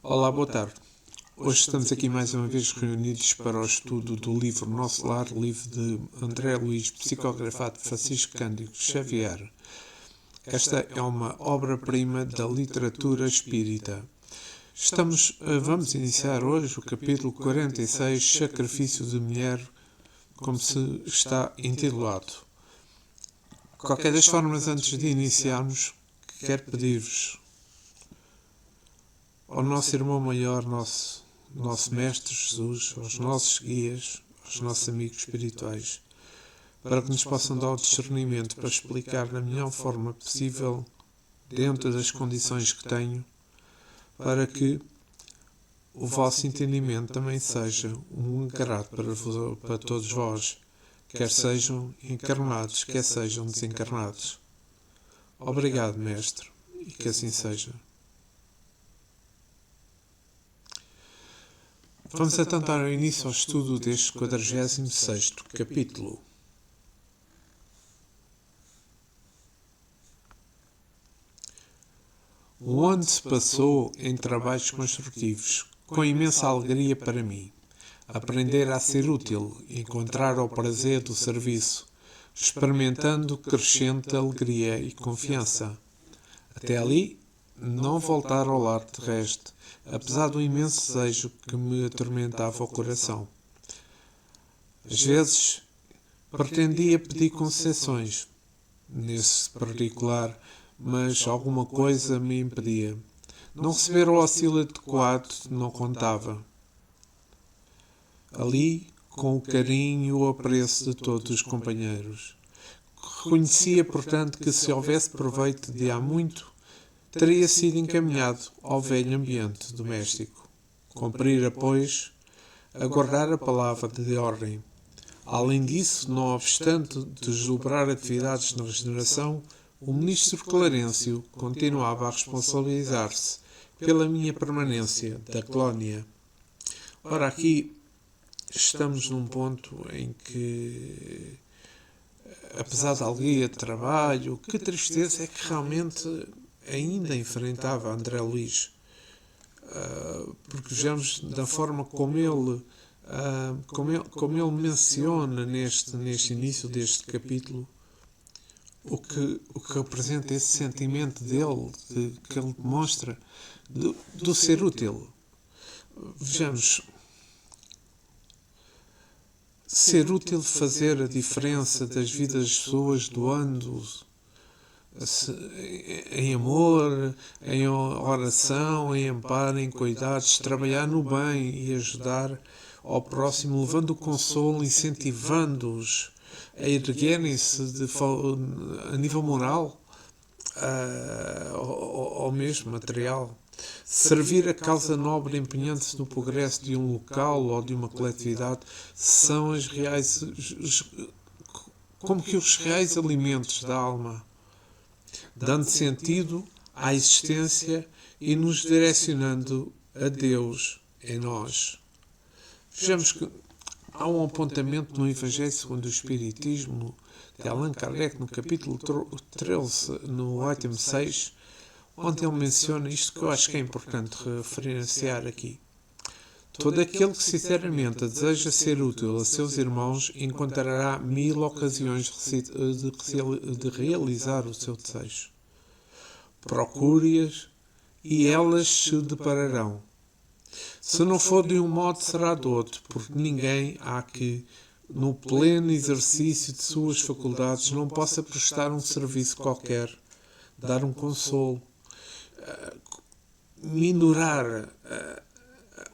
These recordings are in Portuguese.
Olá, boa tarde. Hoje estamos aqui mais uma vez reunidos para o estudo do livro Nosso Lar, livro de André Luiz, psicografado de Francisco Cândido Xavier. Esta é uma obra-prima da literatura espírita. Vamos iniciar hoje o capítulo 46, Sacrifício de Mulher, como se está intitulado. Qualquer das formas, antes de iniciarmos, quero pedir-vos ao nosso irmão maior, nosso Mestre Jesus, aos nossos guias, aos nossos amigos espirituais, para que nos possam dar o discernimento para explicar da melhor forma possível, dentro das condições que tenho, para que o vosso entendimento também seja um agrado para todos vós, quer sejam encarnados, quer sejam desencarnados. Obrigado, Mestre, e que assim seja. Vamos então dar início ao estudo deste 46º capítulo. O ano se passou em trabalhos construtivos, com imensa alegria para mim. Aprender a ser útil, encontrar o prazer do serviço, experimentando crescente alegria e confiança. Até ali, não voltar ao lar terrestre, apesar do imenso desejo que me atormentava o coração. Às vezes, pretendia pedir concessões nesse particular, mas alguma coisa me impedia. Não receber o auxílio adequado não contava. Ali, com o carinho e o apreço de todos os companheiros. Reconhecia, portanto, que se houvesse proveito de há muito, teria sido encaminhado ao velho ambiente doméstico. Cumprira, pois, aguardar a palavra de ordem. Além disso, não obstante desdobrar atividades na regeneração, o ministro Clarencio continuava a responsabilizar-se pela minha permanência da colónia. Ora, aqui estamos num ponto em que, apesar da alegria de trabalho, que tristeza é que realmente ainda enfrentava André Luiz, porque vejamos da forma como ele menciona neste início deste capítulo o que representa esse sentimento dele, que ele demonstra do ser útil. Vejamos, ser útil, fazer a diferença das vidas das pessoas, doando em amor, em oração, em amparo, em cuidados, trabalhar no bem e ajudar ao próximo, levando o consolo, incentivando-os a erguerem-se a nível moral ou mesmo material. Servir a causa nobre empenhando-se no progresso de um local ou de uma coletividade são as reais, como que os reais alimentos da alma, dando sentido à existência e nos direcionando a Deus em nós. Vejamos que há um apontamento no Evangelho segundo o Espiritismo de Allan Kardec, no capítulo 13, no item 6, onde ele menciona isto que eu acho que é importante referenciar aqui. Todo aquele que sinceramente deseja ser útil a seus irmãos encontrará 1000 ocasiões de realizar o seu desejo. Procure-as e elas se depararão. Se não for de um modo, será de outro, porque ninguém há que, no pleno exercício de suas faculdades, não possa prestar um serviço qualquer, dar um consolo, minorar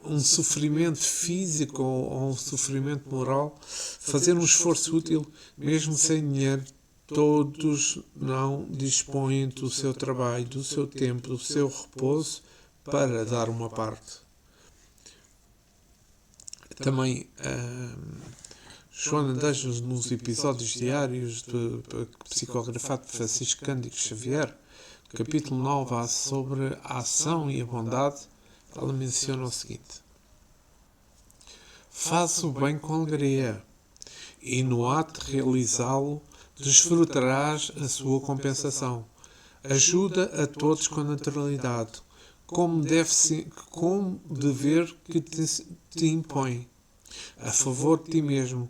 um sofrimento físico ou um sofrimento moral, fazer um esforço útil, mesmo sem dinheiro. Todos não dispõem do seu trabalho, do seu tempo, do seu repouso para dar uma parte. Também Joana de Anjos, nos episódios diários psicografado de Francisco Cândido Xavier, capítulo 9, sobre a ação e a bondade, ela menciona o seguinte: faz o bem com alegria, e no ato de realizá-lo desfrutarás a sua compensação. Ajuda a todos com naturalidade, como dever que te impõe, a favor de ti mesmo,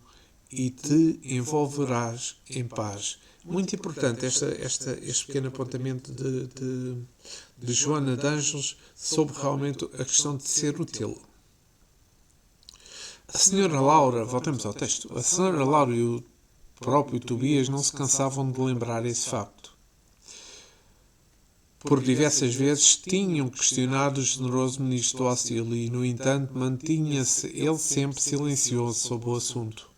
e te envolverás em paz. Muito importante este pequeno apontamento de Joana de Ângeles sobre realmente a questão de ser útil. A senhora Laura, voltamos ao texto, a senhora Laura e o próprio Tobias não se cansavam de lembrar esse facto. Por diversas vezes tinham questionado o generoso ministro Auxílio e, no entanto, mantinha-se ele sempre silencioso sobre o assunto.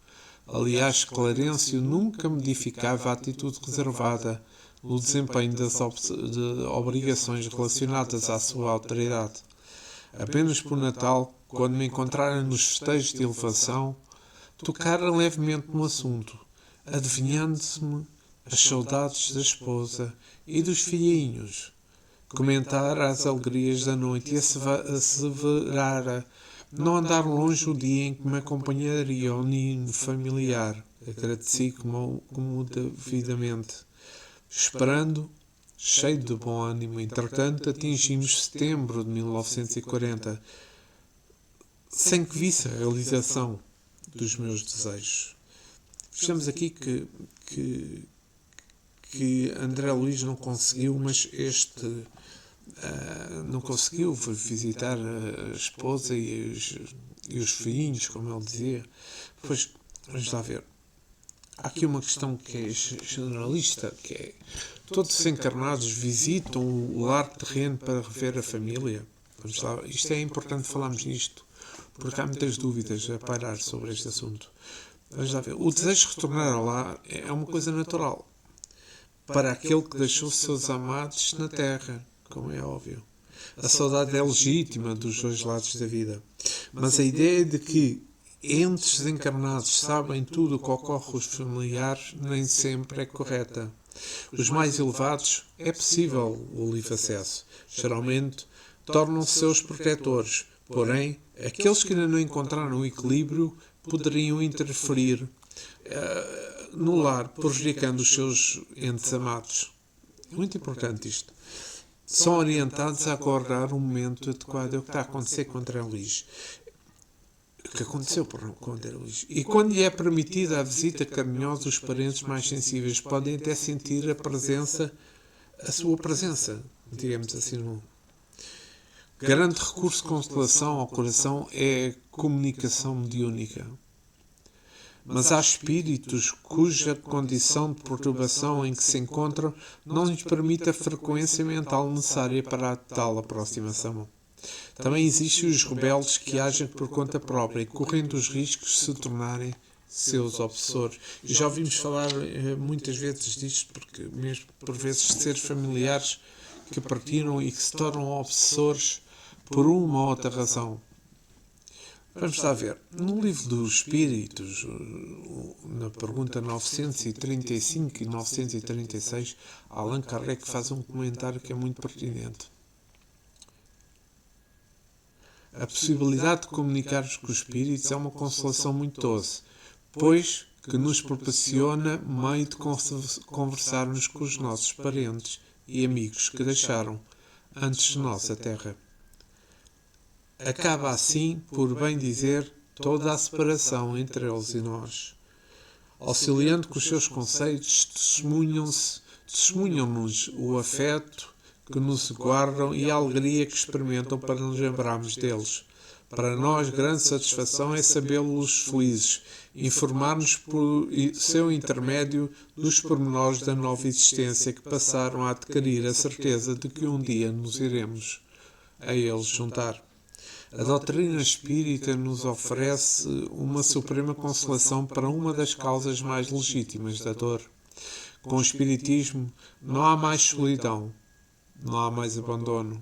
Aliás, Clarencio nunca modificava a atitude reservada no desempenho das obrigações relacionadas à sua autoridade. Apenas por Natal, quando me encontrara nos festejos de elevação, tocara levemente no assunto, adivinhando-se-me as saudades da esposa e dos filhinhos. Comentara as alegrias da noite e asseverara não andar longe o dia em que me acompanharia ao ninho familiar. Agradeci comovidamente, esperando, cheio de bom ânimo. Entretanto, atingimos setembro de 1940, sem que visse a realização dos meus desejos. Vejamos aqui que André Luís não conseguiu, mas não conseguiu visitar a esposa e os filhinhos, como ele dizia. Pois, vamos lá ver. Há aqui uma questão que é generalista, que é todos os encarnados visitam o lar terreno para rever a família. Vamos lá, isto é importante falarmos nisto, porque há muitas dúvidas a pairar sobre este assunto. Vamos lá ver. O desejo de retornar ao lar é uma coisa natural para aquele que deixou seus amados na terra, como é óbvio. A saudade é legítima dos dois lados da vida. Mas a ideia de que entes desencarnados sabem tudo o que ocorre aos familiares nem sempre é correta. Os mais elevados é possível o livre acesso. Geralmente tornam-se seus protetores. Porém, aqueles que ainda não encontraram o equilíbrio poderiam interferir no lar, prejudicando os seus entes amados. Muito importante isto. São orientados a aguardar um momento adequado. É o que está a acontecer com André Luís. O que aconteceu com André Luís. E quando lhe é permitida a visita carinhosa, os parentes mais sensíveis podem até sentir a sua presença, digamos assim. Grande recurso de consolação ao coração é a comunicação mediúnica. Mas há espíritos cuja condição de perturbação em que se encontram não lhes permite a frequência mental necessária para a tal aproximação. Também existem os rebeldes que agem por conta própria e correndo os riscos de se tornarem seus obsessores. E já ouvimos falar muitas vezes disto, porque mesmo por vezes seres familiares que partiram e que se tornam obsessores por uma ou outra razão. Vamos lá ver. No livro dos Espíritos, na pergunta 935 e 936, Allan Kardec faz um comentário que é muito pertinente. A possibilidade de comunicarmos com os Espíritos é uma consolação muito doce, pois que nos proporciona meio de conversarmos com os nossos parentes e amigos que deixaram, antes de nós, a Terra. Acaba assim, por bem dizer, toda a separação entre eles e nós. Auxiliando com os seus conceitos, testemunham-nos o afeto que nos guardam e a alegria que experimentam para nos lembrarmos deles. Para nós, grande satisfação é sabê-los felizes, informar-nos por seu intermédio dos pormenores da nova existência que passaram a adquirir a certeza de que um dia nos iremos a eles juntar. A doutrina espírita nos oferece uma suprema consolação para uma das causas mais legítimas da dor. Com o espiritismo não há mais solidão, não há mais abandono.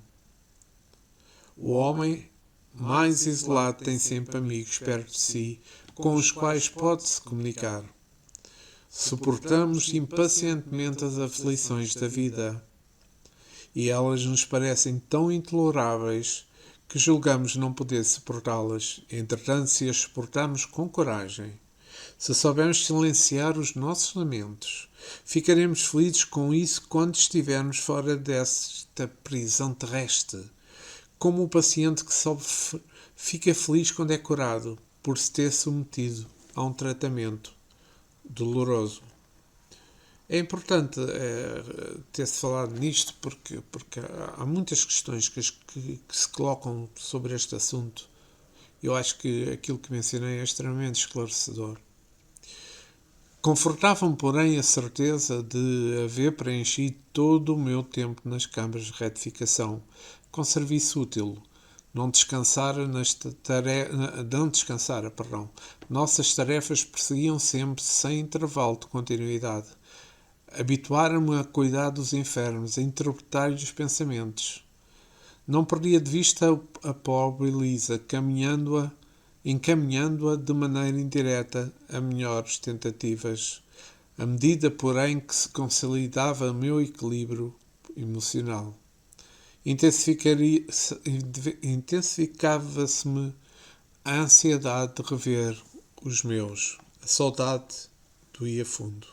O homem mais isolado tem sempre amigos perto de si, com os quais pode-se comunicar. Suportamos impacientemente as aflições da vida, e elas nos parecem tão intoleráveis que julgamos não poder suportá-las. Entretanto, se as suportarmos com coragem, se soubermos silenciar os nossos lamentos, ficaremos felizes com isso quando estivermos fora desta prisão terrestre. como o paciente que só fica feliz quando é curado, por se ter submetido a um tratamento doloroso. É importante ter-se falado nisto porque há muitas questões que se colocam sobre este assunto. Eu acho que aquilo que mencionei é extremamente esclarecedor. Confortava-me, porém, a certeza de haver preenchido todo o meu tempo nas câmaras de retificação, com serviço útil. Não descansara, Nossas tarefas prosseguiam sempre sem intervalo de continuidade. Habituara-me a cuidar dos enfermos, a interpretar-lhes os pensamentos. Não perdia de vista a pobre Elisa, encaminhando-a de maneira indireta a melhores tentativas, à medida, porém, que se consolidava o meu equilíbrio emocional. Intensificava-se-me a ansiedade de rever os meus. A saudade doía fundo.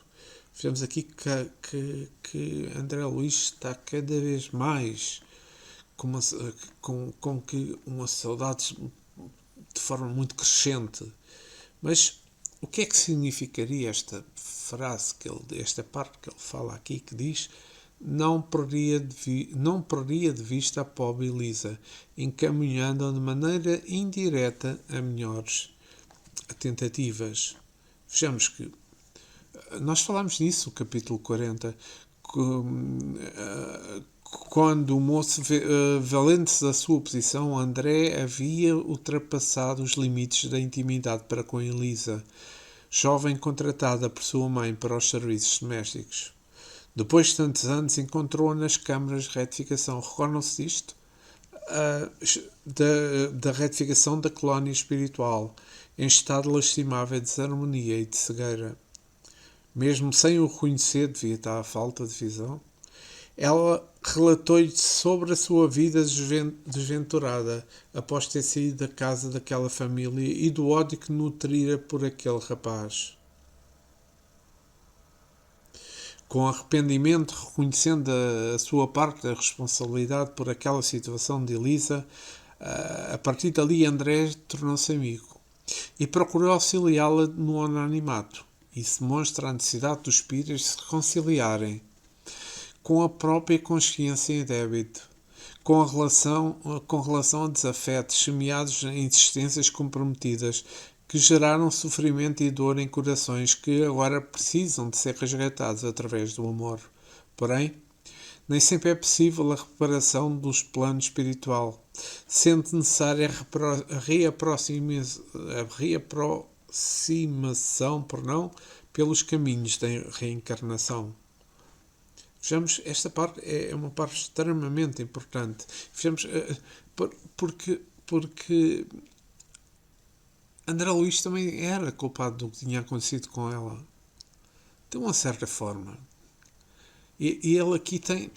Vemos aqui que André Luís está cada vez mais com que uma saudade de forma muito crescente. Mas o que é que significaria esta frase, esta parte que ele fala aqui, que diz: não perdia de vista a pobre Elisa, encaminhando-a de maneira indireta a melhores tentativas. Vejamos que nós falámos nisso no capítulo 40, quando o moço, valendo-se da sua posição, André havia ultrapassado os limites da intimidade para com Elisa, jovem contratada por sua mãe para os serviços domésticos. Depois de tantos anos, encontrou-a nas câmaras de retificação. Recordam-se disto? Da retificação da colónia espiritual, em estado de lastimável desarmonia e de cegueira. Mesmo sem o reconhecer, devido à falta de visão, ela relatou-lhe sobre a sua vida desventurada após ter saído da casa daquela família e do ódio que nutrira por aquele rapaz. Com arrependimento, reconhecendo a sua parte da responsabilidade por aquela situação de Elisa, a partir dali André tornou-se amigo e procurou auxiliá-la no anonimato. Isso demonstra a necessidade dos espíritos se reconciliarem com a própria consciência em débito, com relação a desafetos semeados em existências comprometidas que geraram sofrimento e dor em corações que agora precisam de ser resgatados através do amor. Porém, nem sempre é possível a reparação dos planos espiritual, sendo necessária a reaproximação pelos caminhos da reencarnação. Vejamos, esta parte é uma parte extremamente importante. Vejamos, porque André Luís também era culpado do que tinha acontecido com ela. De uma certa forma. E ele aqui tem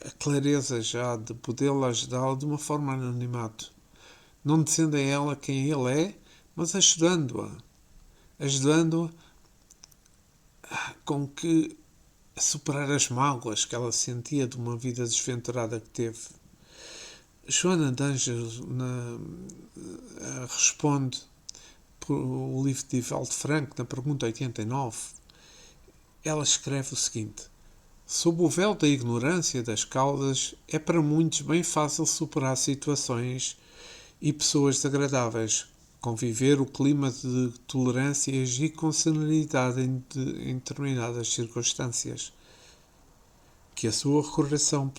a clareza já de poder-la ajudá-la de uma forma anonimato. Não dizendo a ela quem ele é, mas ajudando-a com que a superar as mágoas que ela sentia de uma vida desventurada que teve. Joana de Ângeles responde por o livro de Divaldo Franco, na pergunta 89. Ela escreve o seguinte: sob o véu da ignorância das causas, é para muitos bem fácil superar situações e pessoas desagradáveis, conviver o clima de tolerância e agir com serenidade em determinadas circunstâncias, que a sua recordação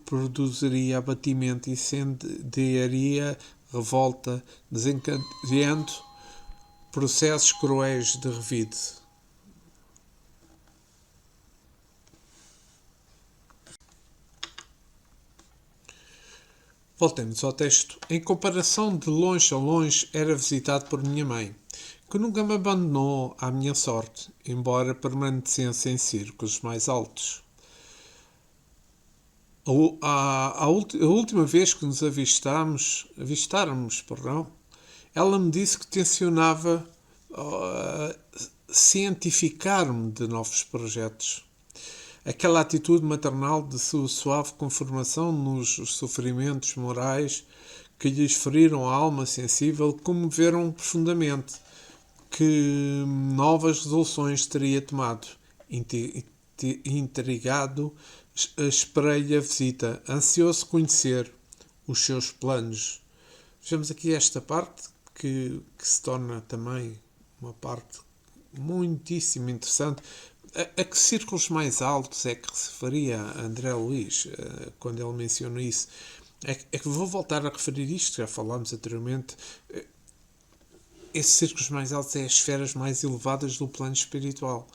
produziria abatimento e incendiaria revolta, desencadeando processos cruéis de revide. Voltemos ao texto. Em comparação, de longe a longe, era visitado por minha mãe, que nunca me abandonou à minha sorte, embora permanecesse em círculos mais altos. A última vez que nos avistáramos, ela me disse que tencionava cientificar-me de novos projetos. Aquela atitude maternal de sua suave conformação nos sofrimentos morais que lhes feriram a alma sensível comoveram profundamente. Que novas resoluções teria tomado? Intrigado, esperei a visita, ansioso conhecer os seus planos. Vejamos aqui esta parte que se torna também uma parte muitíssimo interessante. A que círculos mais altos é que se referia a André Luiz quando ele menciona isso? É que vou voltar a referir isto, já falámos anteriormente. Esses círculos mais altos é as esferas mais elevadas do plano espiritual,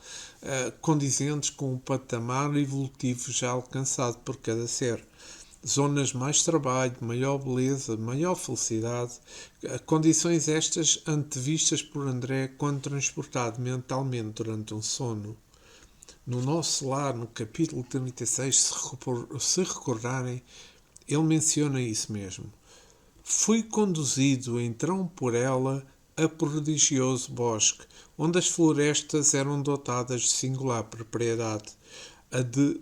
condizentes com o patamar evolutivo já alcançado por cada ser. Zonas mais de trabalho, maior beleza, maior felicidade, condições estas antevistas por André quando transportado mentalmente durante um sono. No nosso lar, no capítulo 36, se recordarem, ele menciona isso mesmo. Fui conduzido então por ela a prodigioso bosque, onde as florestas eram dotadas de singular propriedade, a de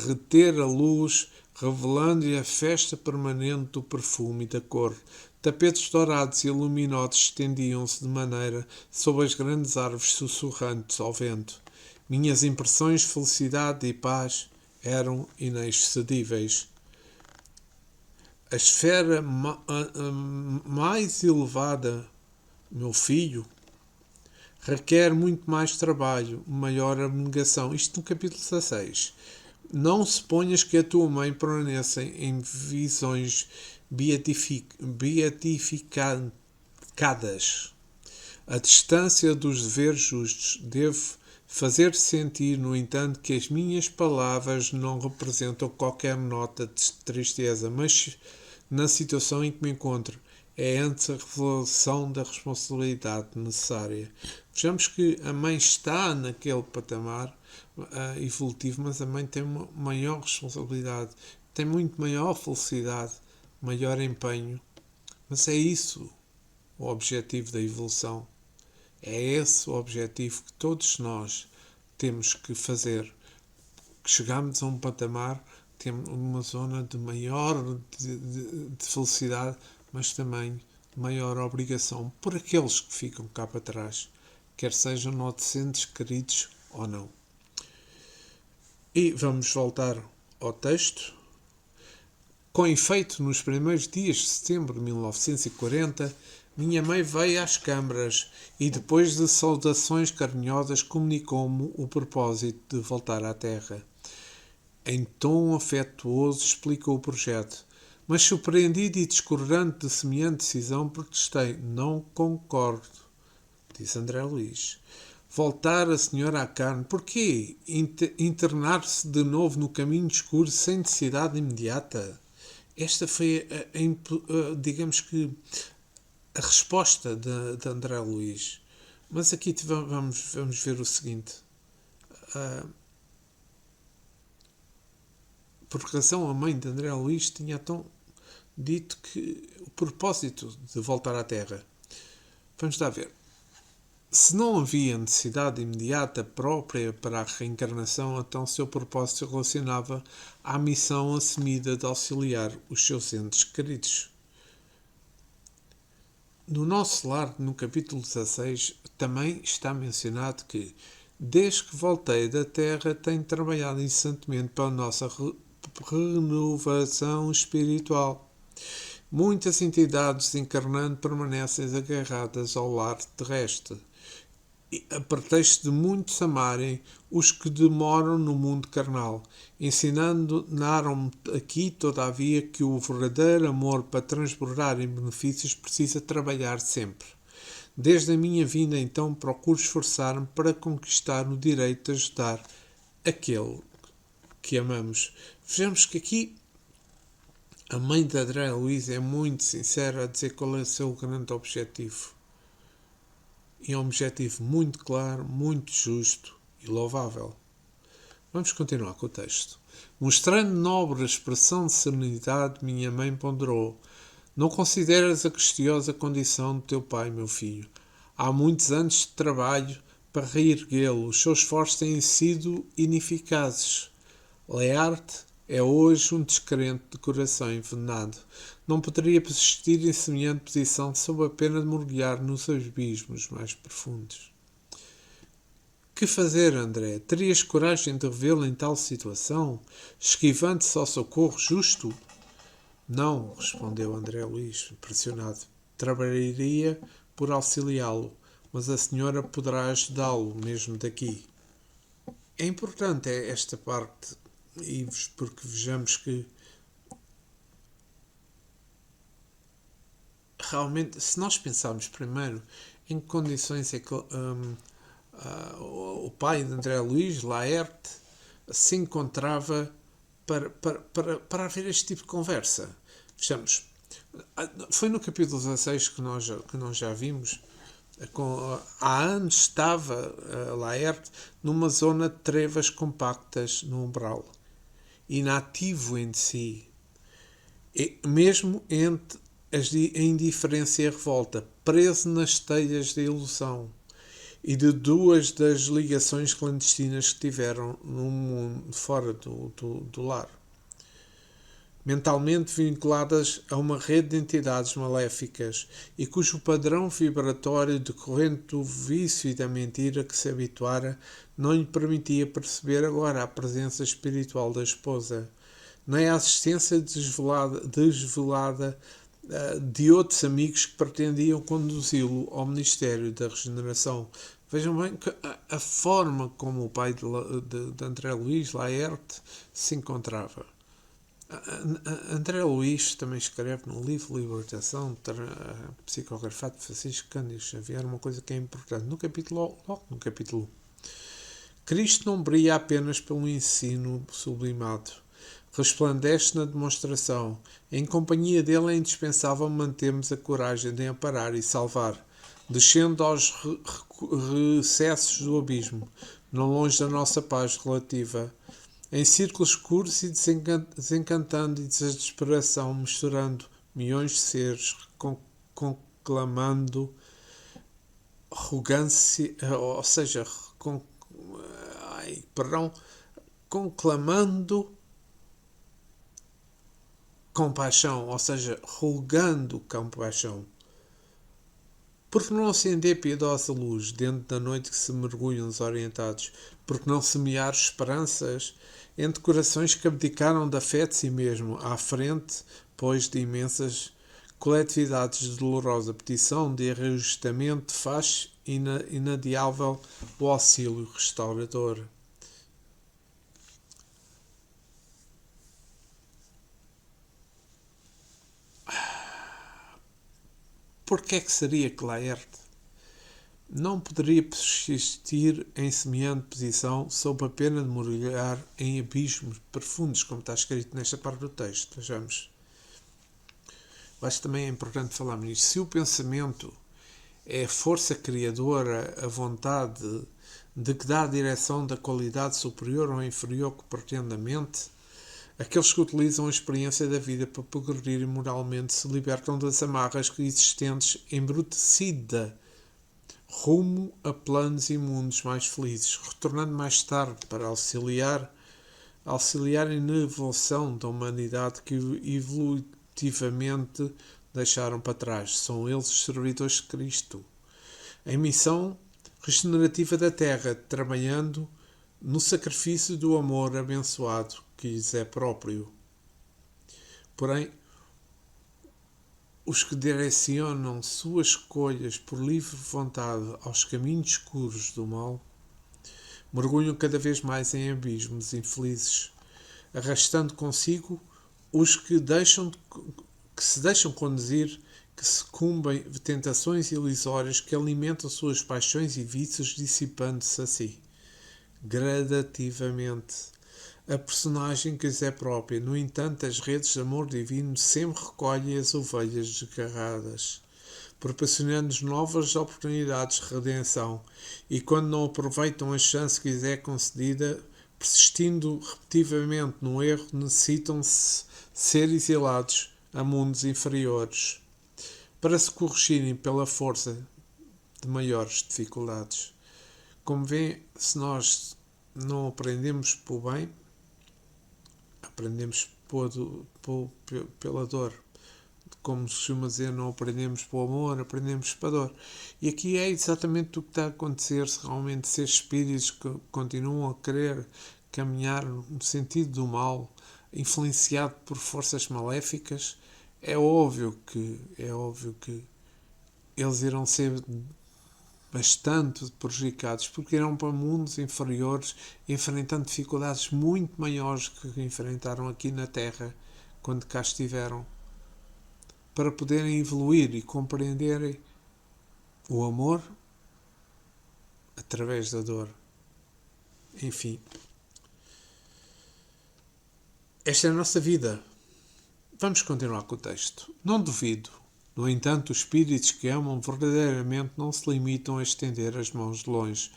reter a luz, revelando-lhe a festa permanente do perfume e da cor. Tapetes dourados e luminosos estendiam-se de maneira sob as grandes árvores sussurrantes ao vento. Minhas impressões de felicidade e paz eram inexcedíveis. A esfera mais elevada, meu filho, requer muito mais trabalho, maior abnegação. Isto no capítulo 16. Não suponhas que a tua mãe permaneça em visões beatificadas. A distância dos deveres justos devo fazer sentir, no entanto, que as minhas palavras não representam qualquer nota de tristeza, mas na situação em que me encontro, é antes a revelação da responsabilidade necessária. Vejamos que a mãe está naquele patamar evolutivo, mas a mãe tem uma maior responsabilidade, tem muito maior felicidade, maior empenho. Mas é isso o objetivo da evolução. É esse o objetivo que todos nós temos que fazer. Que chegamos a um patamar, temos uma zona de maior de felicidade, mas também maior obrigação por aqueles que ficam cá para trás, quer sejam docentes queridos ou não. E vamos voltar ao texto. Com efeito, nos primeiros dias de setembro de 1940, minha mãe veio às câmaras e, depois de saudações carinhosas, comunicou-me o propósito de voltar à Terra. Em tom afetuoso, explicou o projeto, mas surpreendido e discordante de semelhante decisão, protestei. Não concordo, disse André Luiz. Voltar a senhora à carne? Porquê? Internar-se de novo no caminho escuro sem necessidade imediata? Esta foi, digamos que, a resposta de André Luiz. Mas aqui vamos ver o seguinte. Por razão, a mãe de André Luiz tinha então dito que o propósito de voltar à Terra. Vamos lá ver. Se não havia necessidade imediata própria para a reencarnação, então seu propósito se relacionava à missão assumida de auxiliar os seus entes queridos. No nosso lar, no capítulo 16, também está mencionado que, desde que voltei da Terra, tenho trabalhado incessantemente para a nossa renovação espiritual. Muitas entidades encarnando permanecem agarradas ao lar terrestre, a pretexto de muitos amarem os que demoram no mundo carnal. Ensinaram-me aqui, todavia, que o verdadeiro amor para transbordar em benefícios precisa trabalhar sempre. Desde a minha vinda, então, procuro esforçar-me para conquistar o direito de ajudar aquele que amamos. Vejamos que aqui a mãe de André Luiz é muito sincera a dizer qual é o seu grande objetivo. E é um objetivo muito claro, muito justo e louvável. Vamos continuar com o texto. Mostrando nobre expressão de serenidade, minha mãe ponderou: não consideras a angustiosa condição do teu pai, meu filho. Há muitos anos de trabalho para reerguê-lo. Os seus esforços têm sido ineficazes. Learte é hoje um descrente de coração envenenado. Não poderia persistir em semelhante posição sob a pena de mergulhar nos abismos mais profundos. Que fazer, André? Terias coragem de revê-lo em tal situação, esquivando-se ao socorro justo? Não, respondeu André Luís, impressionado. Trabalharia por auxiliá-lo, mas a senhora poderá ajudá-lo mesmo daqui. É importante esta parte, Ives, porque vejamos que realmente, se nós pensarmos primeiro em que condições é que o pai de André Luís, Laerte, se encontrava para haver este tipo de conversa. Vejamos, foi no capítulo 16 que nós já vimos. Há anos estava Laerte numa zona de trevas compactas no umbral, inativo em si, mesmo entre a indiferença e a revolta, preso nas teias da ilusão e de duas das ligações clandestinas que tiveram no mundo fora do lar, mentalmente vinculadas a uma rede de entidades maléficas e cujo padrão vibratório decorrente do vício e da mentira que se habituara não lhe permitia perceber agora a presença espiritual da esposa, nem a assistência desvelada de outros amigos que pretendiam conduzi-lo ao Ministério da Regeneração. Vejam bem que a forma como o pai de André Luís, Laerte, se encontrava. André Luís também escreve no livro Libertação, psicografado de Francisco Cândido Xavier, uma coisa que é importante, logo no capítulo 1. Cristo não brilha apenas pelo ensino sublimado, resplandece na demonstração. Em companhia dele é indispensável mantermos a coragem de amparar e salvar, descendo aos recessos do abismo, não longe da nossa paz relativa, em círculos escuros e desencantando e desesperação, misturando milhões de seres, conclamando arrogância, ou seja, conclamando compaixão, ou seja, rogando compaixão. Porque não acender piedosa luz dentro da noite que se mergulham desorientados? Porque não semear esperanças entre corações que abdicaram da fé de si mesmo, à frente, pois, de imensas coletividades de dolorosa petição, de reajustamento, faz inadiável o auxílio restaurador. Porquê é que seria que Laerte não poderia persistir em semelhante posição sob a pena de mergulhar em abismos profundos, como está escrito nesta parte do texto? Vejamos. Eu acho que também é importante falarmos nisto. Se o pensamento é a força criadora, a vontade de que dá a direção da qualidade superior ou inferior que pretende a mente, aqueles que utilizam a experiência da vida para progredir moralmente se libertam das amarras existentes embrutecida rumo a planos e mundos mais felizes, retornando mais tarde para auxiliar na evolução da humanidade que evolutivamente deixaram para trás. São eles os servidores de Cristo, em missão regenerativa da Terra, trabalhando no sacrifício do amor abençoado que lhes é próprio. Porém, os que direcionam suas escolhas por livre vontade aos caminhos escuros do mal, mergulham cada vez mais em abismos infelizes, arrastando consigo os que se deixam conduzir, que sucumbem a tentações ilusórias que alimentam suas paixões e vícios, dissipando-se assim, gradativamente, a personagem que lhes é própria. No entanto, as redes de amor divino sempre recolhem as ovelhas desgarradas, proporcionando-nos novas oportunidades de redenção, e quando não aproveitam a chance que lhes é concedida, persistindo repetitivamente no erro, necessitam ser exilados a mundos inferiores, para se corrigirem pela força de maiores dificuldades. Como vê, se nós não aprendemos por bem, aprendemos pela dor. Como se costuma dizer, não aprendemos pelo amor, aprendemos pela dor. E aqui é exatamente o que está a acontecer se realmente esses espíritos que continuam a querer caminhar no sentido do mal, influenciado por forças maléficas. É óbvio que eles irão ser bastante prejudicados, porque irão para mundos inferiores, enfrentando dificuldades muito maiores que enfrentaram aqui na Terra quando cá estiveram, para poderem evoluir e compreenderem o amor através da dor. Enfim, esta é a nossa vida. Vamos continuar com o texto. Não duvido. No entanto, os espíritos que amam verdadeiramente não se limitam a estender as mãos de longe.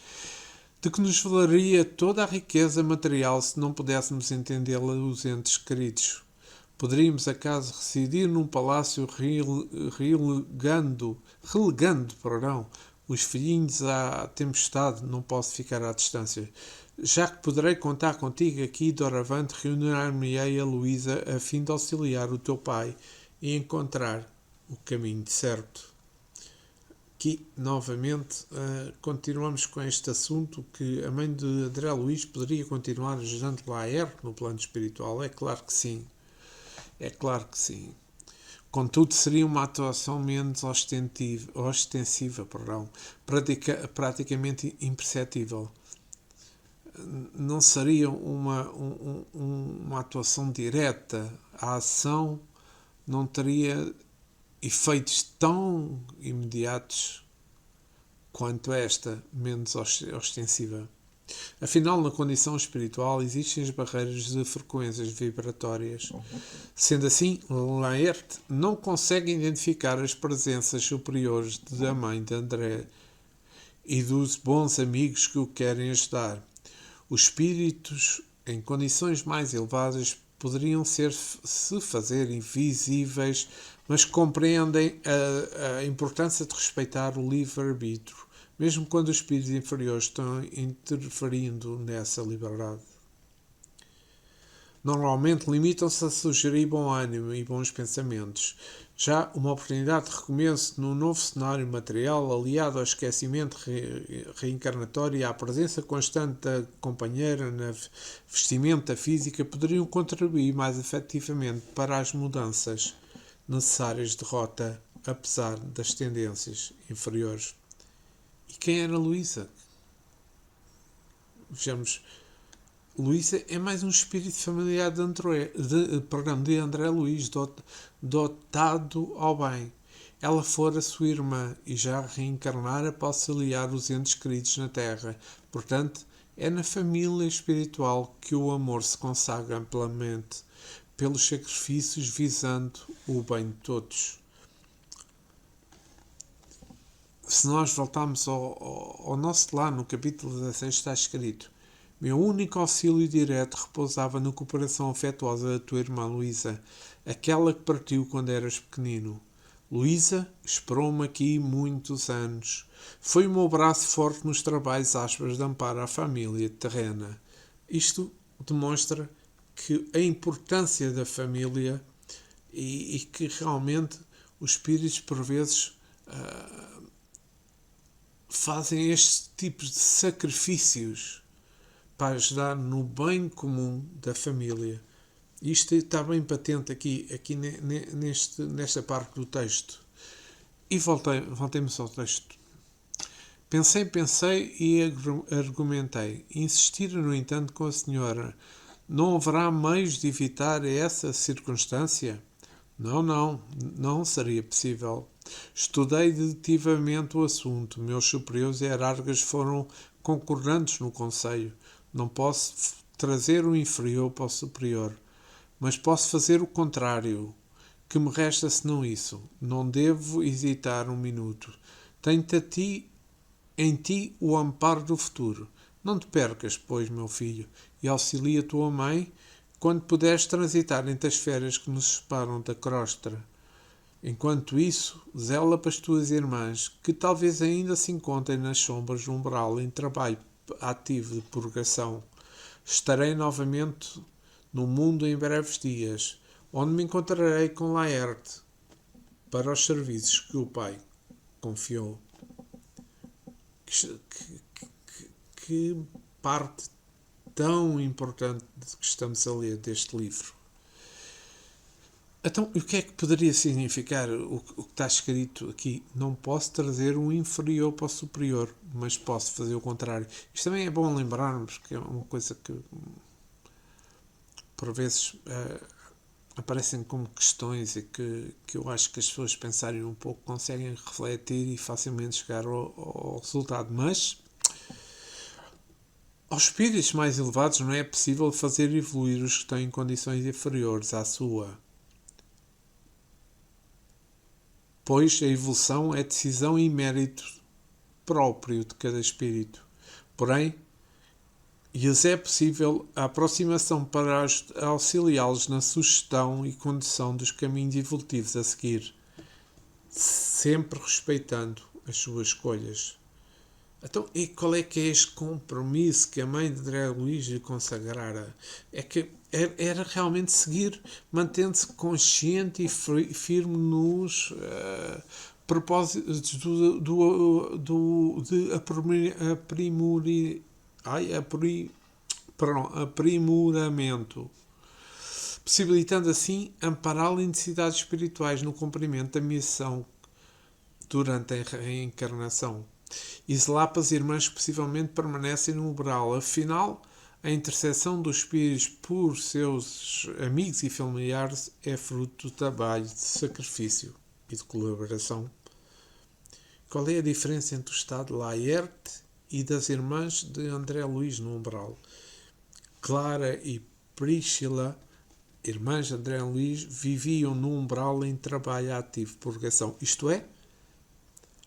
De que nos valeria toda a riqueza material se não pudéssemos entendê-la os entes queridos? Poderíamos, acaso, residir num palácio relegando os filhinhos à tempestade? Não posso ficar à distância. Já que poderei contar contigo aqui, doravante reunir-me-ei a Luísa a fim de auxiliar o teu pai e encontrar o caminho certo. Aqui, novamente, continuamos com este assunto que a mãe de André Luís poderia continuar ajudando Laerte no plano espiritual. É claro que sim. É claro que sim. Contudo, seria uma atuação menos ostensiva, praticamente imperceptível. Não seria uma atuação direta. A ação não teria efeitos tão imediatos quanto esta, menos ostensiva. Afinal, na condição espiritual existem as barreiras de frequências vibratórias. Sendo assim, Laerte não consegue identificar as presenças superiores da mãe de André e dos bons amigos que o querem ajudar. Os espíritos em condições mais elevadas poderiam se fazer invisíveis, mas compreendem a importância de respeitar o livre-arbítrio, mesmo quando os espíritos inferiores estão interferindo nessa liberdade. Normalmente limitam-se a sugerir bom ânimo e bons pensamentos. Já uma oportunidade de recomeço num novo cenário material, aliado ao esquecimento reencarnatório e à presença constante da companheira na vestimenta física, poderiam contribuir mais efetivamente para as mudanças necessárias de rota, apesar das tendências inferiores. E quem era Luísa? Vejamos. Luísa é mais um espírito familiar de André Luís, dotado ao bem. Ela fora sua irmã e já reencarnara para auxiliar os entes queridos na Terra. Portanto, é na família espiritual que o amor se consagra amplamente, pelos sacrifícios visando o bem de todos. Se nós voltarmos ao nosso lar, no capítulo 16 está escrito: meu único auxílio direto repousava na cooperação afetuosa da tua irmã Luísa, aquela que partiu quando eras pequenino. Luísa esperou-me aqui muitos anos. Foi o meu braço forte nos trabalhos ásperos de amparo à família terrena. Isto demonstra que a importância da família e que realmente os espíritos, por vezes, fazem estes tipos de sacrifícios para ajudar no bem comum da família. Isto está bem patente aqui nesta parte do texto. E voltemos ao texto. Pensei e argumentei. Insistira, no entanto, com a senhora. Não haverá meios de evitar essa circunstância? Não seria possível. Estudei detetivamente o assunto. Meus superiores hierárquicos foram concordantes no conselho. Não posso trazer o inferior para o superior, mas posso fazer o contrário. Que me resta senão isso? Não devo hesitar um minuto. Tenho em ti o amparo do futuro. Não te percas, pois, meu filho, e auxilia tua mãe quando puderes transitar entre as férias que nos separam da crosta. Enquanto isso, zela para as tuas irmãs, que talvez ainda se encontrem nas sombras do umbral em trabalho ativo de purgação. Estarei novamente no mundo em breves dias, onde me encontrarei com Laerte para os serviços que o Pai confiou. Que parte tão importante que estamos a ler deste livro. Então, o que é que poderia significar o que está escrito aqui? Não posso trazer um inferior para o superior, mas posso fazer o contrário. Isto também é bom lembrarmos, que é uma coisa que, por vezes, aparecem como questões e que eu acho que as pessoas pensarem um pouco conseguem refletir e facilmente chegar ao resultado. Mas, aos espíritos mais elevados não é possível fazer evoluir os que estão em condições inferiores à sua, pois a evolução é decisão e mérito próprio de cada espírito. Porém, lhes é possível a aproximação para auxiliá-los na sugestão e condução dos caminhos evolutivos a seguir, sempre respeitando as suas escolhas. Então, e qual é que é este compromisso que a mãe de André Luís lhe consagrara? É que era realmente seguir, mantendo-se consciente e firme nos propósitos de aprimoramento, possibilitando assim ampará-lo em necessidades espirituais no cumprimento da missão durante a reencarnação. Islapas irmãs que possivelmente permanecem no umbral. Afinal, a intercessão dos espíritos por seus amigos e familiares é fruto do trabalho, de sacrifício e de colaboração. Qual é a diferença entre o estado de Laerte e das irmãs de André Luís no umbral? Clara e Priscila, irmãs de André Luís, viviam no umbral em trabalho ativo de purgação, isto é,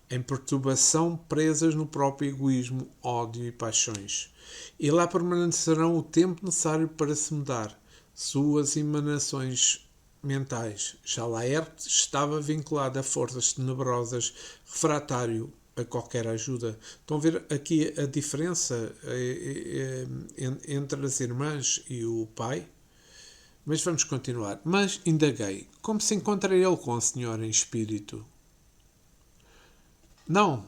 em perturbação, presas no próprio egoísmo, ódio e paixões. E lá permanecerão o tempo necessário para se mudar suas emanações mentais. Já Laerte estava vinculado a forças tenebrosas, refratário a qualquer ajuda. Estão a ver aqui a diferença entre as irmãs e o pai? Mas vamos continuar. Mas indaguei. Como se encontra ele com a senhora em espírito? Não,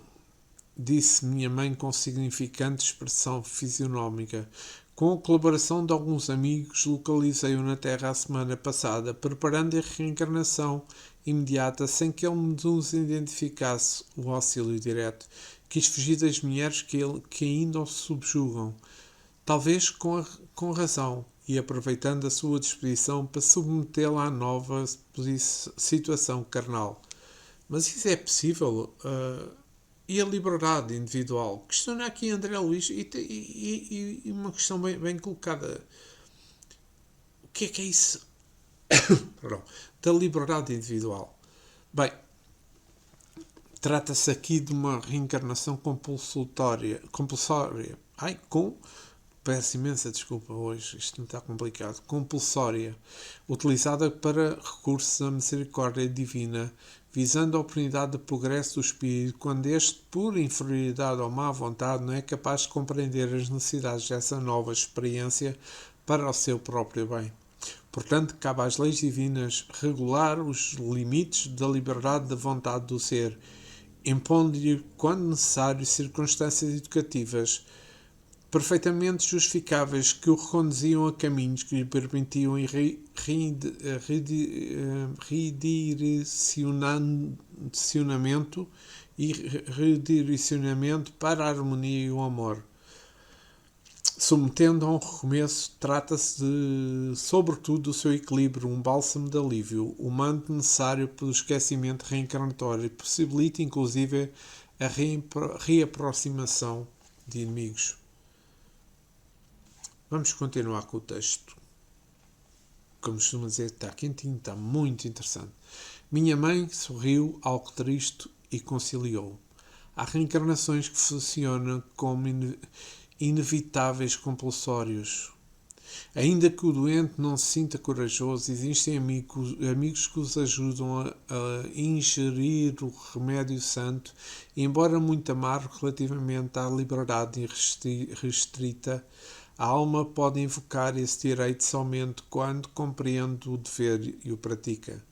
disse minha mãe com significante expressão fisionómica. Com a colaboração de alguns amigos, localizei-o na Terra a semana passada, preparando a reencarnação imediata sem que ele me nos identificasse o auxílio direto. Quis fugir das mulheres que ainda o subjugam, talvez com razão, e aproveitando a sua disposição para submetê-la à nova situação carnal. Mas isso é possível? E a liberdade individual? Questiona aqui André Luís e uma questão bem colocada. O que é isso? Perdão, da liberdade individual. Bem, trata-se aqui de uma reencarnação compulsória. Peço imensa desculpa hoje, isto não está complicado. Compulsória, utilizada para recursos à misericórdia divina, visando a oportunidade de progresso do espírito, quando este, por inferioridade ou má vontade, não é capaz de compreender as necessidades dessa nova experiência para o seu próprio bem. Portanto, cabe às leis divinas regular os limites da liberdade da vontade do ser, impondo-lhe, quando necessário, circunstâncias educativas perfeitamente justificáveis que o reconduziam a caminhos que lhe permitiam redirecionamento para a harmonia e o amor. Submetendo a um recomeço, trata-se sobretudo do seu equilíbrio, um bálsamo de alívio, o manto necessário para o esquecimento reencarnatório e possibilita, inclusive, a reaproximação de inimigos. Vamos continuar com o texto. Como costuma dizer, está quentinho, está muito interessante. Minha mãe sorriu, algo triste, e conciliou. Há reencarnações que funcionam como inevitáveis compulsórios. Ainda que o doente não se sinta corajoso, existem amigos que os ajudam a ingerir o remédio santo, embora muito amargo relativamente à liberdade restrita, A alma pode invocar esse direito somente quando compreende o dever e o pratica.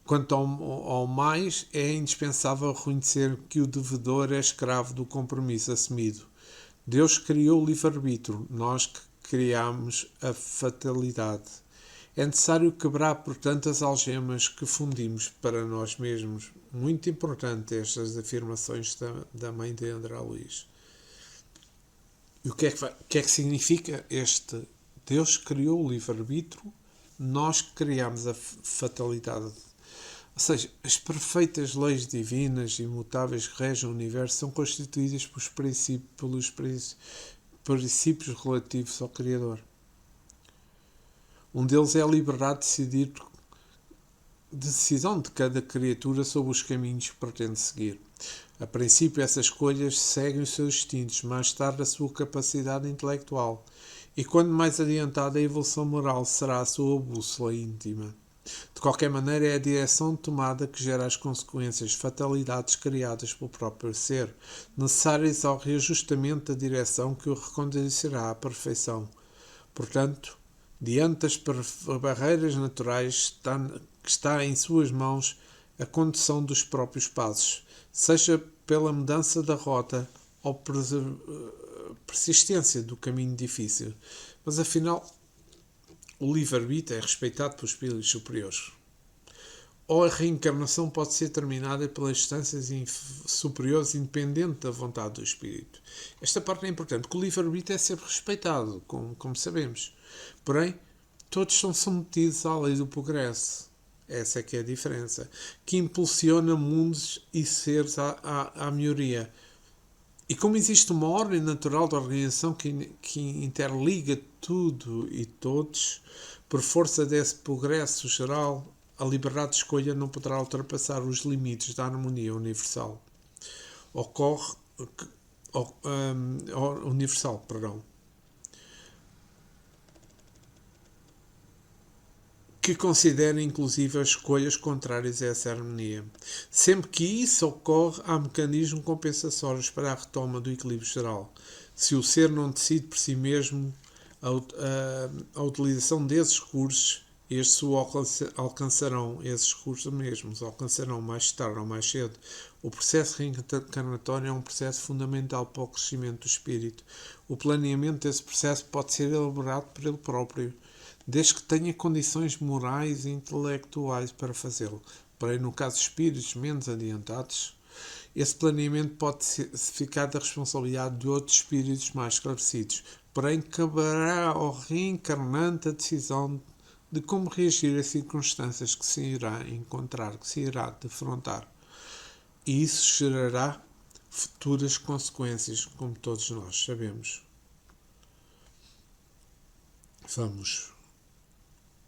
Quanto ao mais, é indispensável reconhecer que o devedor é escravo do compromisso assumido. Deus criou o livre-arbítrio, nós que criamos a fatalidade. É necessário quebrar, portanto, as algemas que fundimos para nós mesmos. Muito importante estas afirmações da mãe de André Luiz. E o que é que significa este? Deus criou o livre-arbítrio, nós criamos a fatalidade. Ou seja, as perfeitas leis divinas e imutáveis que regem o universo são constituídas pelos princípios relativos ao Criador. Um deles é a liberdade de decisão de cada criatura sobre os caminhos que pretende seguir. A princípio, essas escolhas seguem os seus instintos, mais tarde a sua capacidade intelectual, e quando mais adiantada a evolução moral será a sua bússola íntima. De qualquer maneira, é a direção tomada que gera as consequências, fatalidades criadas pelo próprio ser, necessárias ao reajustamento da direção que o reconduzirá à perfeição. Portanto, diante das barreiras naturais, está em suas mãos a condução dos próprios passos, seja pela mudança da rota ou persistência do caminho difícil. Mas, afinal, o livre-arbítrio é respeitado pelos espíritos superiores. Ou a reencarnação pode ser terminada pelas instâncias superiores independente da vontade do espírito. Esta parte é importante, porque o livre-arbítrio é sempre respeitado, como sabemos. Porém, todos são submetidos à lei do progresso. Essa é que é a diferença. Que impulsiona mundos e seres à melhoria. E como existe uma ordem natural de organização que interliga tudo e todos, por força desse progresso geral, a liberdade de escolha não poderá ultrapassar os limites da harmonia universal. Que considera inclusive as escolhas contrárias a essa harmonia. Sempre que isso ocorre, há mecanismos compensatórios para a retoma do equilíbrio geral. Se o ser não decide por si mesmo a utilização desses recursos, estes alcançarão mais tarde ou mais cedo. O processo reencarnatório é um processo fundamental para o crescimento do espírito. O planeamento desse processo pode ser elaborado por ele próprio, desde que tenha condições morais e intelectuais para fazê-lo. Porém, no caso de espíritos menos adiantados, esse planeamento pode ficar da responsabilidade de outros espíritos mais esclarecidos. Porém, caberá ao reencarnante a decisão de como reagir a circunstâncias que se irá encontrar, que se irá defrontar. E isso gerará futuras consequências, como todos nós sabemos. Vamos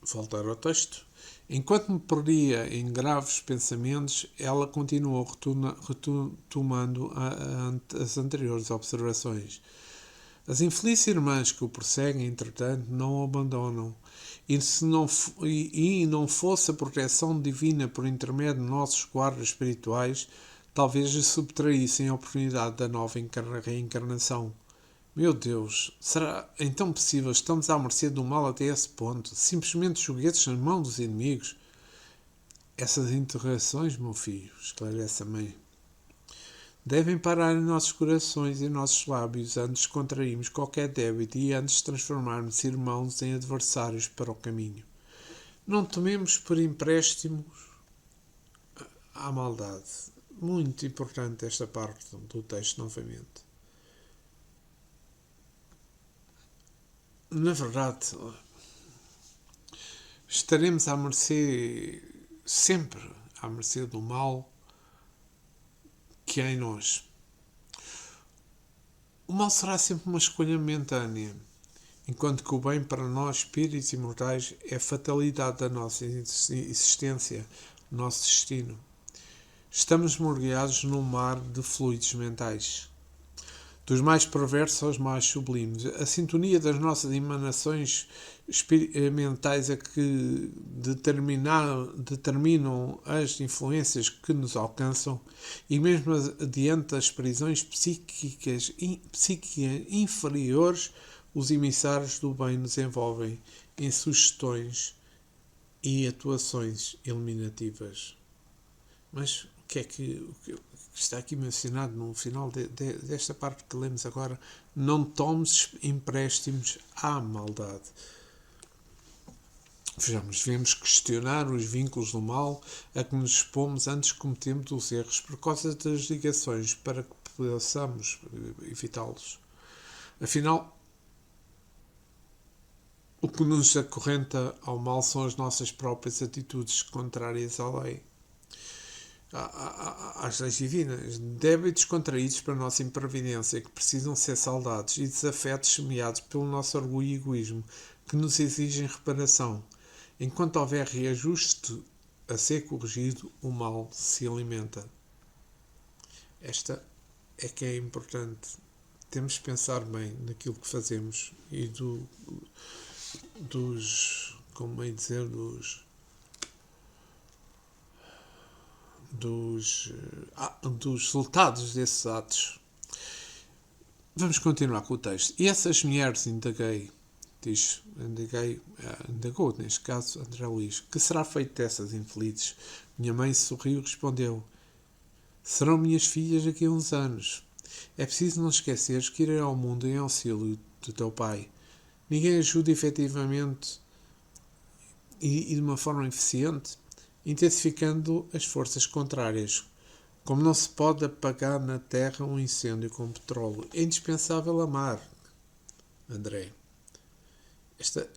voltar ao texto. Enquanto me perdia em graves pensamentos, ela continuou retomando as anteriores observações. As infelizes irmãs que o perseguem, entretanto, não o abandonam. E se não fosse a proteção divina por intermédio de nossos guardas espirituais, talvez lhe subtraíssem a oportunidade da nova reencarnação. Meu Deus, será então possível? Estamos à mercê do mal até esse ponto? Simplesmente joguetes nas mãos dos inimigos? Essas interrogações, meu filho, esclarece a mãe, devem parar em nossos corações e nossos lábios antes de contrairmos qualquer débito e antes de transformarmos irmãos em adversários para o caminho. Não tomemos por empréstimos à maldade. Muito importante esta parte do texto novamente. Na verdade, estaremos sempre à mercê do mal que há em nós. O mal será sempre uma escolha momentânea, enquanto que o bem para nós, espíritos imortais, é a fatalidade da nossa existência, nosso destino. Estamos mergulhados num mar de fluidos mentais, dos mais perversos aos mais sublimes. A sintonia das nossas emanações mentais é que determinam as influências que nos alcançam, e mesmo adiante das prisões psíquicas inferiores, os emissários do bem nos envolvem em sugestões e atuações eliminativas. Mas o que é que está aqui mencionado no final desta parte que lemos agora? Não tomes empréstimos à maldade. Vejamos, devemos questionar os vínculos do mal a que nos expomos antes de cometermos os erros por causa das ligações para que possamos evitá-los. Afinal, o que nos acorrenta ao mal são as nossas próprias atitudes contrárias à lei, às leis divinas, débitos contraídos para a nossa imprevidência que precisam ser saldados e desafetos semeados pelo nosso orgulho e egoísmo que nos exigem reparação. Enquanto houver reajuste a ser corrigido, o mal se alimenta. Esta é que é importante. Temos de pensar bem naquilo que fazemos e como é dizer, dos resultados desses atos. Vamos continuar com o texto. E essas mulheres indagou, neste caso, André Luís, que será feito dessas infelizes? Minha mãe sorriu e respondeu: serão minhas filhas daqui a uns anos. É preciso não esqueceres que ir ao mundo em auxílio do teu pai. Ninguém ajuda efetivamente e de uma forma eficiente, intensificando as forças contrárias. Como não se pode apagar na terra um incêndio com petróleo, é indispensável amar. André. Esta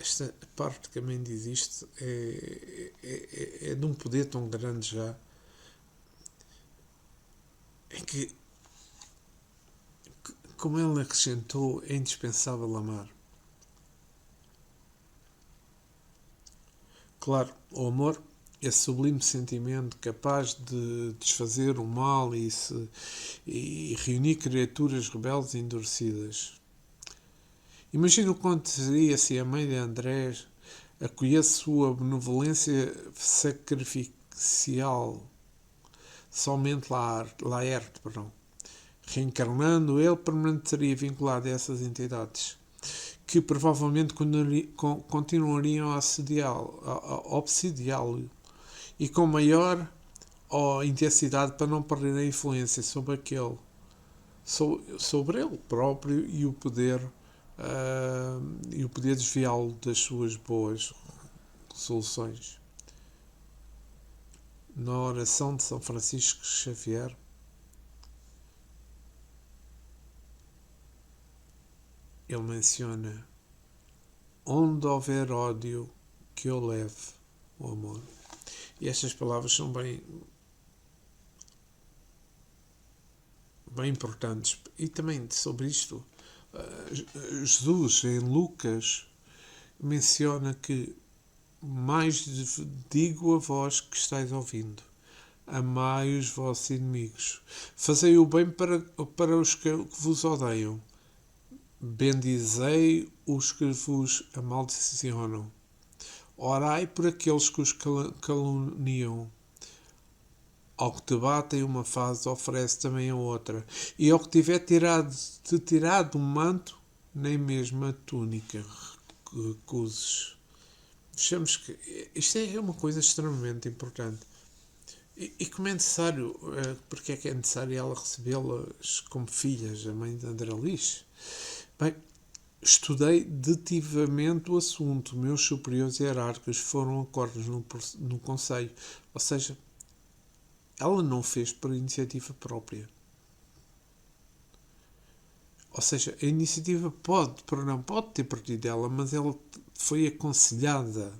parte que a mãe diz isto é de um poder tão grande já, em que, como ela acrescentou, é indispensável amar. Claro, o amor, esse sublime sentimento capaz de desfazer o mal e reunir criaturas rebeldes e endurecidas. Imagina o quanto seria se a mãe de André acolhesse sua benevolência sacrificial somente Laerte, reencarnando, ele permaneceria vinculado a essas entidades, que provavelmente continuariam a obsidiá-lo e com maior intensidade para não perder a influência sobre ele próprio e o poder desviá-lo das suas boas resoluções. Na oração de São Francisco Xavier, ele menciona: onde houver ódio, que eu leve o amor. E estas palavras são bem importantes. E também sobre isto, Jesus, em Lucas, menciona que mais digo a vós que estáis ouvindo: amai os vossos inimigos, fazei o bem para os que vos odeiam, bendizei os que vos amaldiçoam, orai por aqueles que os caluniam. Ao que te batem uma face, oferece também a outra, e ao que tiver tirado um manto, nem mesmo a túnica recuses. Vejamos que isto é uma coisa extremamente importante. E como é necessário, porque é que é necessário ela recebê-las como filhas, a mãe de André Luís? Bem, estudei detivamente o assunto. Meus superiores hierárquicos foram acordos no conselho. Ou seja, ela não fez por iniciativa própria. Ou seja, a iniciativa pode ter partido dela, mas ela foi aconselhada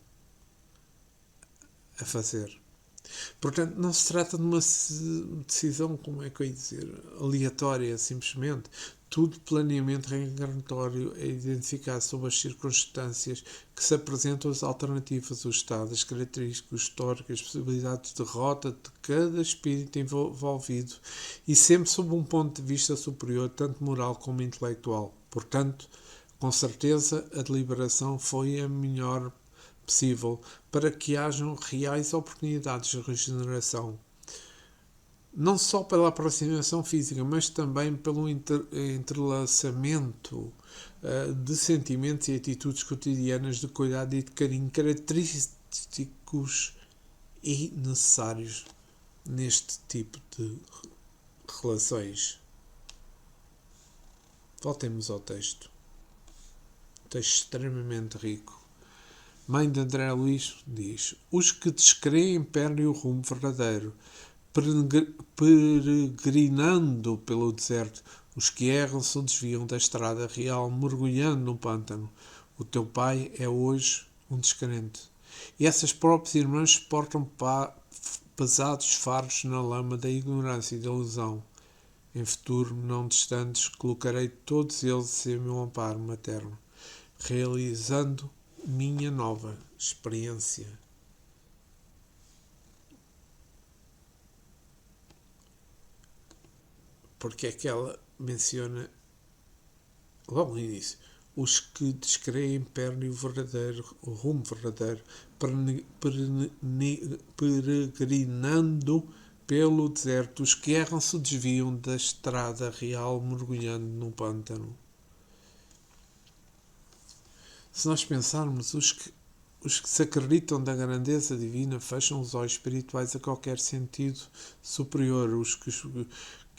a fazer. Portanto, não se trata de uma decisão, como é que eu ia dizer, aleatória, simplesmente. Tudo planeamento reencarnatório é identificar sob as circunstâncias que se apresentam as alternativas, o estado, as características históricas, as possibilidades de derrota de cada espírito envolvido e sempre sob um ponto de vista superior, tanto moral como intelectual. Portanto, com certeza, a deliberação foi a melhor possível para que hajam reais oportunidades de regeneração. não só pela aproximação física, mas também pelo entrelaçamento de sentimentos e atitudes cotidianas de cuidado e de carinho característicos e necessários neste tipo de relações. Voltemos ao texto. Texto extremamente rico. Mãe de André Luís diz: os que descreem perdem o rumo verdadeiro, peregrinando pelo deserto. Os que erram se desviam da estrada real, mergulhando no pântano. O teu pai é hoje um descrente. E essas próprias irmãs portam pesados fardos na lama da ignorância e da ilusão. Em futuro não distantes, colocarei todos eles em meu amparo materno, realizando minha nova experiência. Porque é que ela menciona logo no início: os que descreem perdem o rumo verdadeiro, peregrinando pelo deserto. Os que erram se desviam da estrada real, mergulhando no pântano. Se nós pensarmos, os que se acreditam da grandeza divina fecham os olhos espirituais a qualquer sentido superior, os que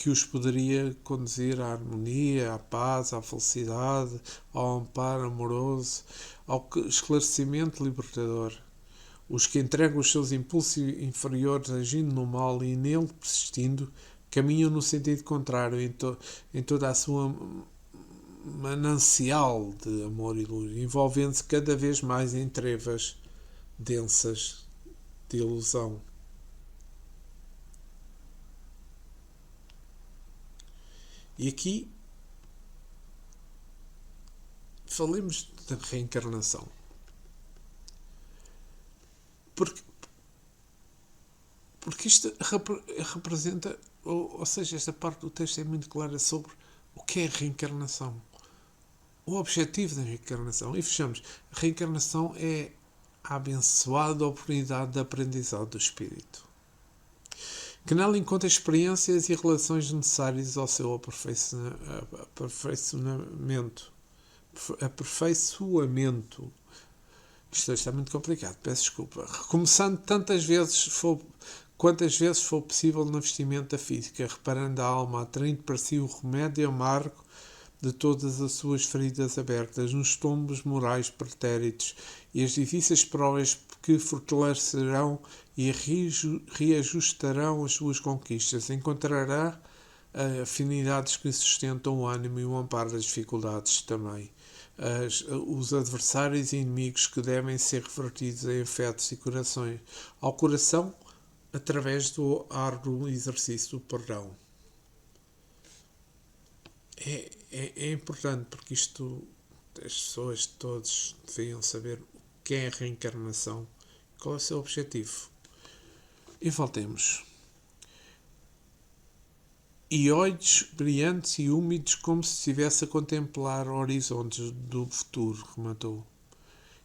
os poderia conduzir à harmonia, à paz, à felicidade, ao amparo amoroso, ao esclarecimento libertador. Os que entregam os seus impulsos inferiores agindo no mal e nele persistindo, caminham no sentido contrário em toda a sua manancial de amor e luz, envolvendo-se cada vez mais em trevas densas de ilusão. E aqui falemos da reencarnação. Porque isto representa, ou seja, esta parte do texto é muito clara sobre o que é a reencarnação. O objetivo da reencarnação. E fechamos. A reencarnação é a abençoada oportunidade de aprendizado do espírito, que nela encontra experiências e relações necessárias ao seu aperfeiçoamento. Isto está muito complicado, peço desculpa. Recomeçando quantas vezes for possível na vestimenta física, reparando a alma, atraindo para si o remédio amargo de todas as suas feridas abertas, nos tombos morais pretéritos e as difíceis provas que fortalecerão e reajustarão as suas conquistas. Encontrará afinidades que sustentam o ânimo e o amparo das dificuldades também. Os adversários e inimigos que devem ser revertidos em afetos e corações ao coração através do árduo exercício do perdão. É importante porque isto as pessoas todos deviam saber o que é a reencarnação, qual é o seu objetivo. E voltemos. E olhos brilhantes e úmidos como se estivesse a contemplar horizontes do futuro, rematou.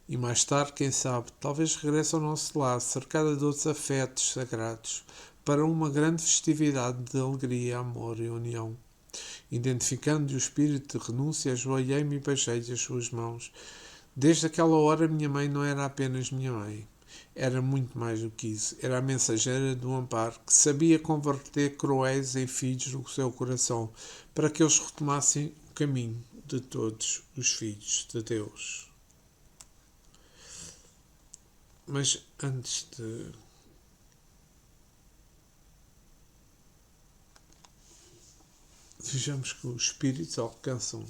E mais tarde, quem sabe, talvez regresse ao nosso lar, cercada de outros afetos sagrados, para uma grande festividade de alegria, amor e união. Identificando o espírito de renúncia, ajoelhei-me e beijei-lhe as suas mãos. Desde aquela hora, minha mãe não era apenas minha mãe. Era muito mais do que isso. Era a mensageira do amparo, que sabia converter cruéis em filhos no seu coração, para que eles retomassem o caminho de todos os filhos de Deus. Mas antes de vejamos que os espíritos alcançam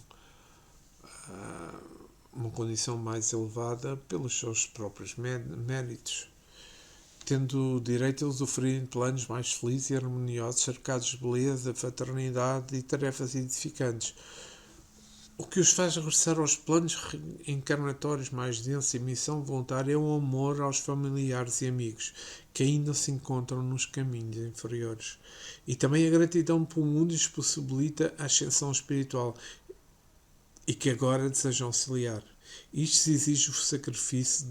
uma condição mais elevada pelos seus próprios méritos, tendo direito a usufruir de planos mais felizes e harmoniosos, cercados de beleza, fraternidade e tarefas edificantes. O que os faz regressar aos planos encarnatórios mais densos e missão voluntária é o amor aos familiares e amigos que ainda se encontram nos caminhos inferiores. E também a gratidão pelo mundo lhes possibilita a ascensão espiritual e que agora desejam auxiliar. Isto exige o sacrifício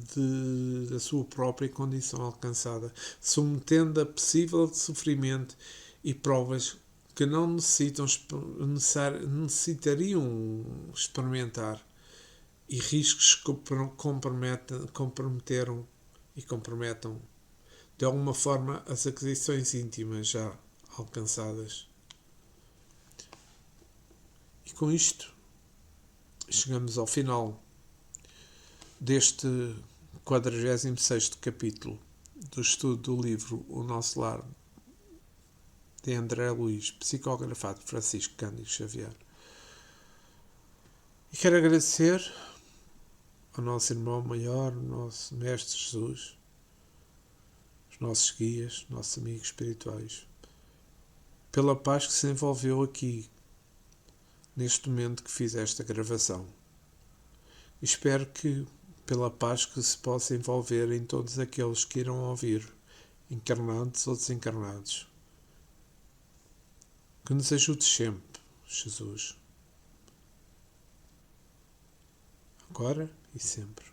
da sua própria condição alcançada, submetendo a possível sofrimento e provas que não necessitariam experimentar, e riscos que comprometeram e comprometam de alguma forma as aquisições íntimas já alcançadas. E com isto chegamos ao final deste 46º capítulo do estudo do livro O Nosso Lar, de André Luiz, psicografado por Francisco Cândido Xavier. E quero agradecer ao nosso irmão maior, ao nosso Mestre Jesus, os nossos guias, nossos amigos espirituais, pela paz que se envolveu aqui, neste momento que fiz esta gravação. E espero que pela paz que se possa envolver em todos aqueles que irão ouvir, encarnados ou desencarnados. Que nos ajudes sempre, Jesus. Agora e sempre.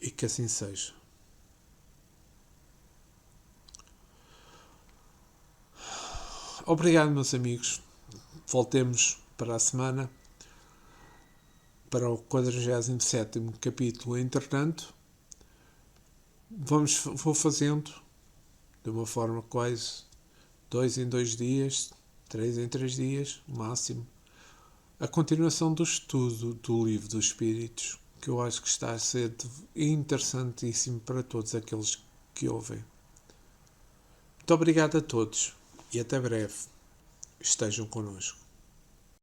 E que assim seja. Obrigado, meus amigos. Voltemos para a semana, para o 47º capítulo. Entretanto, vou fazendo de uma forma quase 2 em 2 dias, 3 em 3 dias, o máximo, a continuação do estudo do Livro dos Espíritos, que eu acho que está a ser interessantíssimo para todos aqueles que ouvem. Muito obrigado a todos e até breve. Estejam connosco.